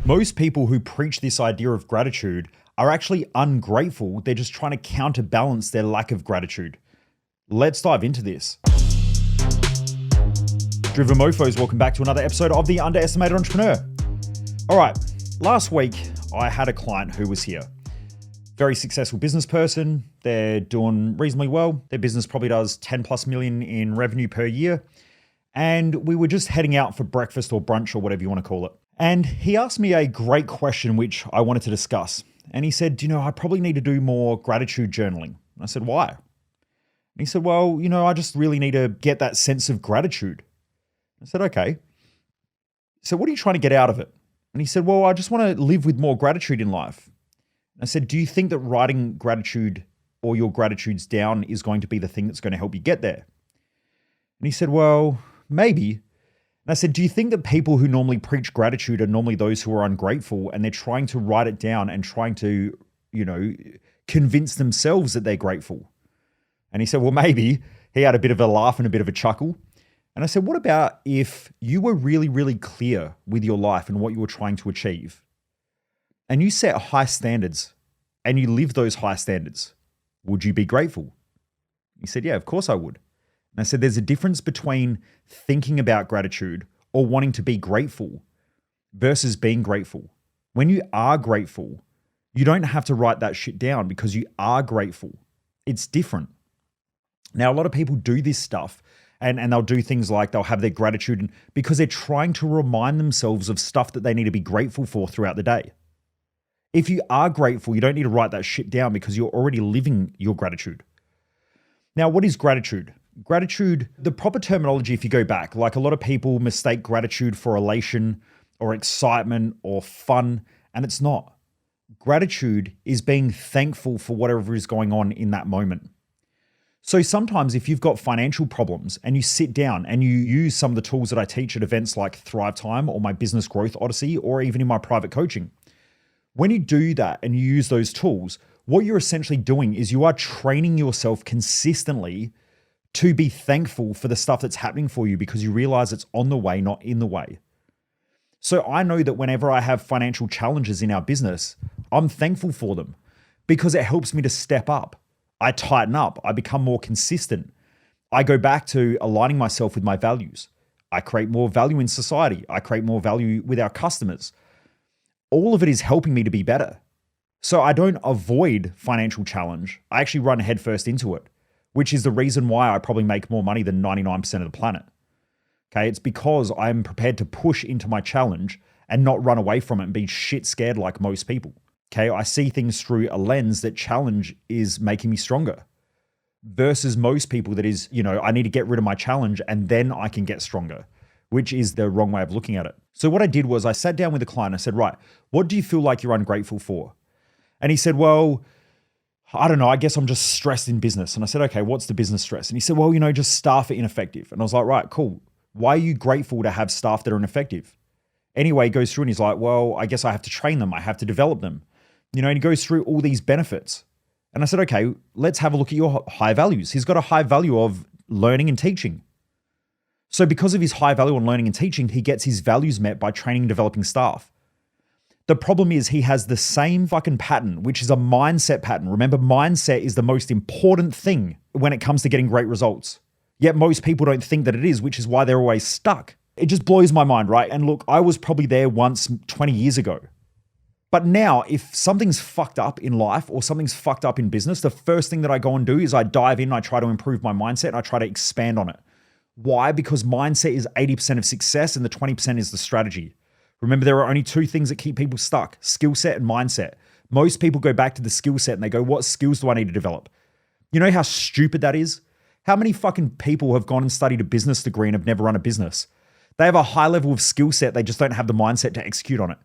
Most people who preach this idea of gratitude are actually ungrateful. They're just trying to counterbalance their lack of gratitude. Let's dive into this. Driven Mofos, welcome back to another episode of The Underestimated Entrepreneur. All right, last week I had a client who was here. Very successful business person. They're doing reasonably well. Their business probably does 10 plus million in revenue per year. And we were just heading out for breakfast or brunch or whatever you want to call it. And he asked me a great question, which I wanted to discuss. And he said, I probably need to do more gratitude journaling. And I said, why? And he said, well, I just really need to get that sense of gratitude. I said, okay. So what are you trying to get out of it? And he said, well, I just want to live with more gratitude in life. I said, do you think that writing gratitude or your gratitudes down is going to be the thing that's going to help you get there? And he said, well, maybe. And I said, do you think that people who normally preach gratitude are normally those who are ungrateful and they're trying to write it down and trying to, convince themselves that they're grateful? And he said, well, maybe. He had a bit of a laugh and a bit of a chuckle. And I said, what about if you were really, really clear with your life and what you were trying to achieve, and you set high standards and you live those high standards? Would you be grateful? He said, yeah, of course I would. And I said, there's a difference between thinking about gratitude or wanting to be grateful versus being grateful. When you are grateful, you don't have to write that shit down because you are grateful. It's different. Now, a lot of people do this stuff and they'll do things like they'll have their gratitude because they're trying to remind themselves of stuff that they need to be grateful for throughout the day. If you are grateful, you don't need to write that shit down because you're already living your gratitude. Now, what is gratitude? Gratitude, the proper terminology, if you go back, like a lot of people mistake gratitude for elation or excitement or fun, and it's not. Gratitude is being thankful for whatever is going on in that moment. So sometimes if you've got financial problems and you sit down and you use some of the tools that I teach at events like Thrive Time or my Business Growth Odyssey or even in my private coaching, when you do that and you use those tools, what you're essentially doing is you are training yourself consistently to be thankful for the stuff that's happening for you because you realize it's on the way, not in the way. So I know that whenever I have financial challenges in our business, I'm thankful for them because it helps me to step up. I tighten up. I become more consistent. I go back to aligning myself with my values. I create more value in society. I create more value with our customers. All of it is helping me to be better. So I don't avoid financial challenge. I actually run headfirst into it, which is the reason why I probably make more money than 99% of the planet. Okay, it's because I'm prepared to push into my challenge and not run away from it and be shit scared like most people. Okay, I see things through a lens that challenge is making me stronger versus most people that is, I need to get rid of my challenge and then I can get stronger, which is the wrong way of looking at it. So what I did was I sat down with a client. I said, right, what do you feel like you're ungrateful for? And he said, well, I don't know, I guess I'm just stressed in business. And I said, okay, what's the business stress? And he said, well, just staff are ineffective. And I was like, right, cool. Why are you grateful to have staff that are ineffective? Anyway, he goes through and he's like, well, I guess I have to train them. I have to develop them. And he goes through all these benefits. And I said, okay, let's have a look at your high values. He's got a high value of learning and teaching. So because of his high value on learning and teaching, he gets his values met by training and developing staff. The problem is he has the same fucking pattern, which is a mindset pattern. Remember, mindset is the most important thing when it comes to getting great results. Yet most people don't think that it is, which is why they're always stuck. It just blows my mind, right? And look, I was probably there once 20 years ago. But now, if something's fucked up in life or something's fucked up in business, the first thing that I go and do is I dive in, I try to improve my mindset, and I try to expand on it. Why? Because mindset is 80% of success and the 20% is the strategy. Remember, there are only two things that keep people stuck: skill set and mindset. Most people go back to the skill set and they go, what skills do I need to develop? You know how stupid that is? How many fucking people have gone and studied a business degree and have never run a business? They have a high level of skill set. They just don't have the mindset to execute on it.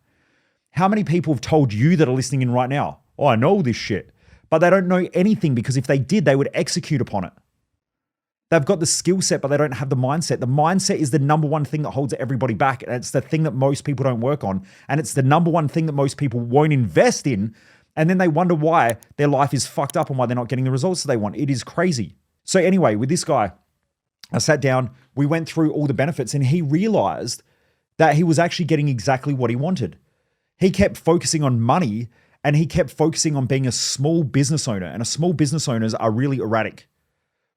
How many people have told you that are listening in right now, oh, I know all this shit, but they don't know anything because if they did, they would execute upon it. They've got the skill set, but they don't have the mindset. The mindset is the number one thing that holds everybody back. And it's the thing that most people don't work on. And it's the number one thing that most people won't invest in. And then they wonder why their life is fucked up and why they're not getting the results that they want. It is crazy. So anyway, with this guy, I sat down, we went through all the benefits, and he realized that he was actually getting exactly what he wanted. He kept focusing on money and he kept focusing on being a small business owner. And small business owners are really erratic,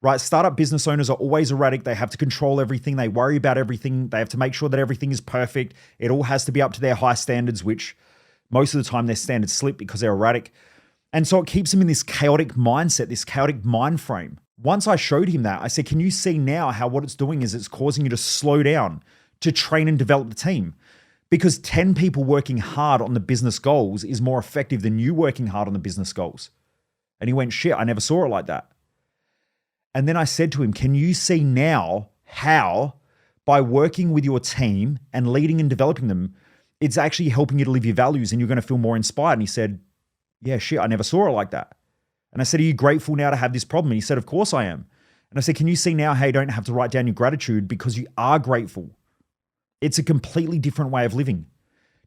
right? Startup business owners are always erratic. They have to control everything. They worry about everything. They have to make sure that everything is perfect. It all has to be up to their high standards, which most of the time their standards slip because they're erratic. And so it keeps them in this chaotic mindset, this chaotic mind frame. Once I showed him that, I said, can you see now how what it's doing is it's causing you to slow down, to train and develop the team? Because 10 people working hard on the business goals is more effective than you working hard on the business goals. And he went, shit, I never saw it like that. And then I said to him, can you see now how by working with your team and leading and developing them, it's actually helping you to live your values and you're going to feel more inspired? And he said, yeah, shit, I never saw it like that. And I said, are you grateful now to have this problem? And he said, of course I am. And I said, can you see now how you don't have to write down your gratitude because you are grateful? It's a completely different way of living.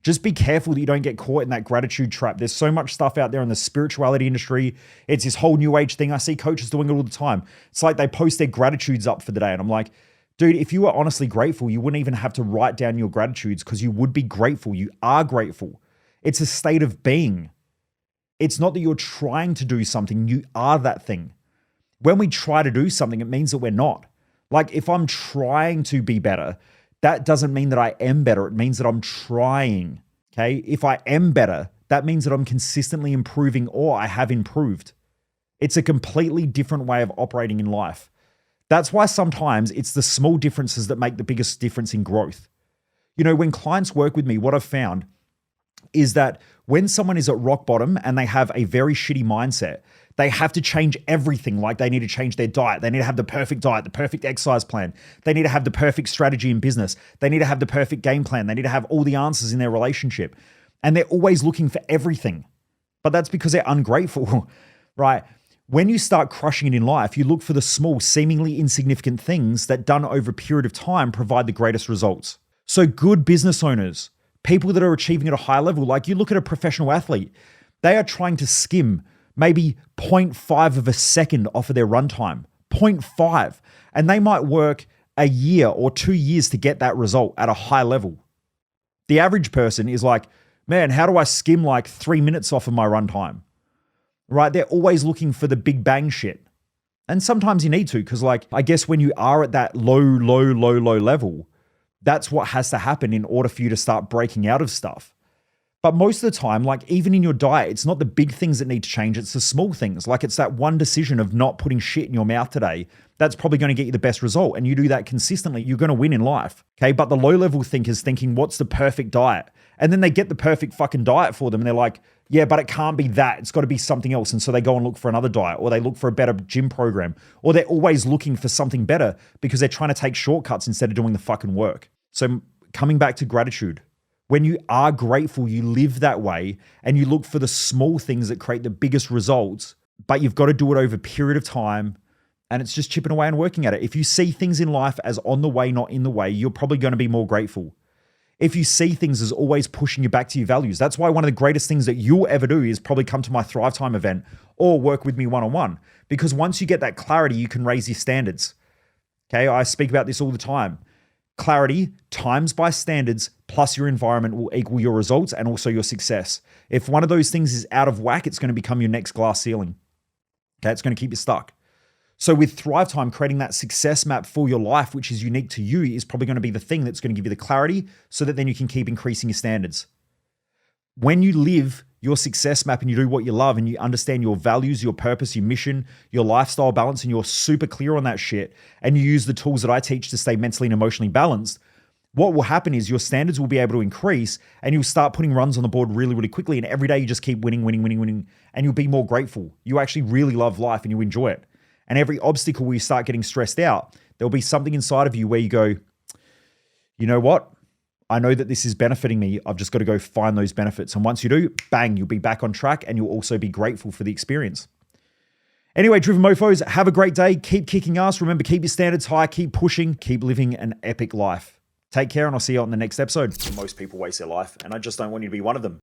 Just be careful that you don't get caught in that gratitude trap. There's so much stuff out there in the spirituality industry. It's this whole new age thing. I see coaches doing it all the time. It's like they post their gratitudes up for the day. And I'm like, dude, if you were honestly grateful, you wouldn't even have to write down your gratitudes because you would be grateful. You are grateful. It's a state of being. It's not that you're trying to do something. You are that thing. When we try to do something, it means that we're not. Like if I'm trying to be better, that doesn't mean that I am better. It means that I'm trying, okay? If I am better, that means that I'm consistently improving or I have improved. It's a completely different way of operating in life. That's why sometimes it's the small differences that make the biggest difference in growth. You know, when clients work with me, what I've found is that when someone is at rock bottom and they have a very shitty mindset, they have to change everything. Like they need to change their diet. They need to have the perfect diet, the perfect exercise plan. They need to have the perfect strategy in business. They need to have the perfect game plan. They need to have all the answers in their relationship. And they're always looking for everything. But that's because they're ungrateful, right? When you start crushing it in life, you look for the small, seemingly insignificant things that done over a period of time provide the greatest results. So good business owners, people that are achieving at a high level, like you look at a professional athlete, they are trying to skim maybe 0.5 of a second off of their runtime, 0.5. And they might work a year or 2 years to get that result at a high level. The average person is like, man, how do I skim like 3 minutes off of my runtime? Right? They're always looking for the big bang shit. And sometimes you need to, because like, I guess when you are at that low level, that's what has to happen in order for you to start breaking out of stuff. But most of the time, like even in your diet, it's not the big things that need to change. It's the small things. Like it's that one decision of not putting shit in your mouth today. That's probably going to get you the best result. And you do that consistently, you're going to win in life. Okay. But the low level thinkers thinking, what's the perfect diet? And then they get the perfect fucking diet for them. And they're like, yeah, but it can't be that. It's got to be something else. And so they go and look for another diet, or they look for a better gym program, or they're always looking for something better because they're trying to take shortcuts instead of doing the fucking work. So coming back to gratitude, when you are grateful, you live that way and you look for the small things that create the biggest results, but you've got to do it over a period of time. And it's just chipping away and working at it. If you see things in life as on the way, not in the way, you're probably going to be more grateful. If you see things as always pushing you back to your values, that's why one of the greatest things that you'll ever do is probably come to my Thrive Time event or work with me one-on-one. Because once you get that clarity, you can raise your standards. Okay, I speak about this all the time. Clarity times by standards plus your environment will equal your results and also your success. If one of those things is out of whack, it's going to become your next glass ceiling. Okay, it's going to keep you stuck. So with Thrive Time, creating that success map for your life, which is unique to you, is probably going to be the thing that's going to give you the clarity so that then you can keep increasing your standards. When you live your success map and you do what you love and you understand your values, your purpose, your mission, your lifestyle balance, and you're super clear on that shit, and you use the tools that I teach to stay mentally and emotionally balanced, what will happen is your standards will be able to increase and you'll start putting runs on the board really, really quickly. And every day you just keep winning, and you'll be more grateful. You actually really love life and you enjoy it. And every obstacle where you start getting stressed out, there'll be something inside of you where you go, you know what? I know that this is benefiting me. I've just got to go find those benefits. And once you do, bang, you'll be back on track and you'll also be grateful for the experience. Anyway, Driven Mofos, have a great day. Keep kicking ass. Remember, keep your standards high, keep pushing, keep living an epic life. Take care and I'll see you on the next episode. Most people waste their life and I just don't want you to be one of them.